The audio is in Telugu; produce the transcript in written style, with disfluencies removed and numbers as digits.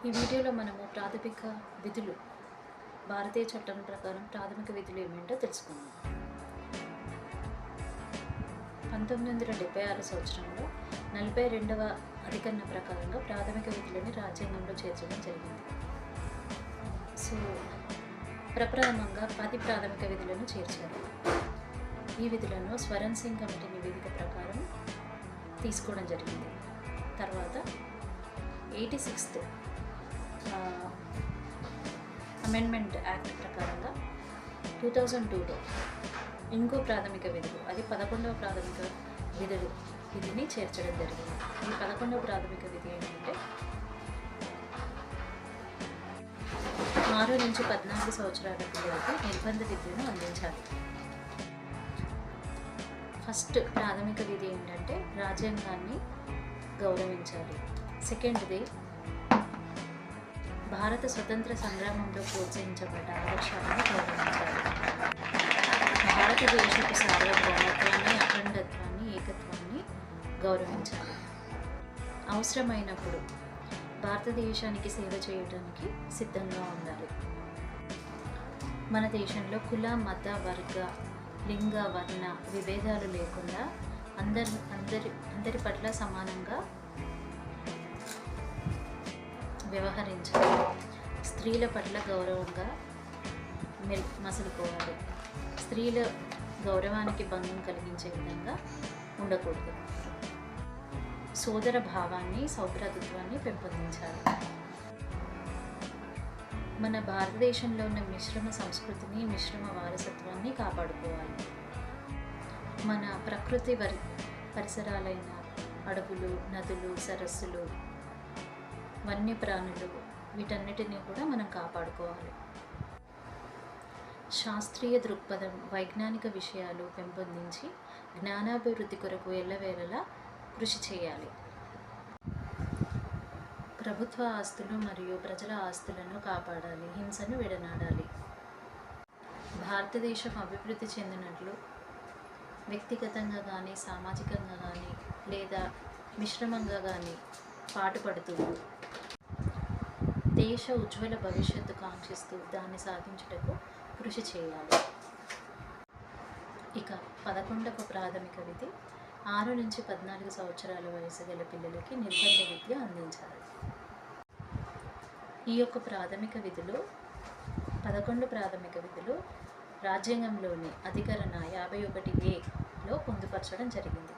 ఈ వీడియోలో మనము ప్రాథమిక విధులు భారతీయ చట్టం ప్రకారం ప్రాథమిక విధులు ఏమిటో తెలుసుకుందాం. 1976 సంవత్సరంలో 42వ అధికరణ ప్రకారంగా ప్రాథమిక విధులని రాజ్యాంగంలో చేర్చడం జరిగింది. సో ప్రప్రథమంగా 10 ప్రాథమిక విధులను చేర్చారు. ఈ విధులను స్వరణ్ సింగ్ కమిటీ నివేదిక ప్రకారం తీసుకోవడం జరిగింది. తర్వాత 86th అమెండ్మెంట్ యాక్ట్ ప్రకారంగా 2002లో ఇంకో ప్రాథమిక విధులు, అది 11వ ప్రాథమిక విధిని చేర్చడం జరిగింది. ఈ 11వ ప్రాథమిక విధి ఏంటంటే 6 నుంచి 14 సంవత్సరాల పిల్లలకి నిర్బంధ విద్యను అందించాలి. ఫస్ట్ ప్రాథమిక విధి ఏంటంటే రాజ్యాంగాన్ని గౌరవించాలి. సెకండ్ది భారత స్వతంత్ర సంగ్రామంలో ప్రోత్సహించబడ్డ ఆదర్శాలను గౌరవించాలి. భారతదేశపు సార్వభౌమత్వాన్ని, అఖండత్వాన్ని, ఏకత్వాన్ని గౌరవించాలి. అవసరమైనప్పుడు భారతదేశానికి సేవ చేయడానికి సిద్ధంగా ఉండాలి. మన దేశంలో కుల, మత, వర్గ, లింగ, వర్ణ విభేదాలు లేకుండా అందరి పట్ల సమానంగా వ్యవహరించాలి. స్త్రీల పట్ల గౌరవంగా మసలుకోవాలి. స్త్రీల గౌరవానికి భంగం కలిగించే విధంగా ఉండకూడదు. సోదర భావాన్ని, సౌభ్రాతృత్వాన్ని పెంపొందించాలి. మన భారతదేశంలో ఉన్న మిశ్రమ సంస్కృతిని, మిశ్రమ వారసత్వాన్ని కాపాడుకోవాలి. మన ప్రకృతి పరిసరాలైన అడవులు, నదులు, సరస్సులు, వన్యప్రాణులు వీటన్నిటినీ కూడా మనం కాపాడుకోవాలి. శాస్త్రీయ దృక్పథం, వైజ్ఞానిక విషయాలు పెంపొందించి జ్ఞానాభివృద్ధి కొరకు ఎల్లవేళలా కృషి చేయాలి. ప్రభుత్వ ఆస్తులు మరియు ప్రజల ఆస్తులను కాపాడాలి. హింసను విడనాడాలి. భారతదేశం అభివృద్ధి చెందినట్లు వ్యక్తిగతంగా కానీ, సామాజికంగా కానీ, లేదా మిశ్రమంగా కానీ పాటుపడుతూ దేశ ఉజ్వల భవిష్యత్తు కాంక్షిస్తూ దాన్ని సాధించుటకు కృషి చేయాలి. ఇక 11వ ప్రాథమిక విధి 6 నుంచి 14 సంవత్సరాల వయసు గల పిల్లలకి నిర్బంధ విద్య అందించాలి. ఈ యొక్క ప్రాథమిక విధులు 11 ప్రాథమిక విధులు రాజ్యాంగంలోని అధికరణ 51A పొందుపరచడం జరిగింది.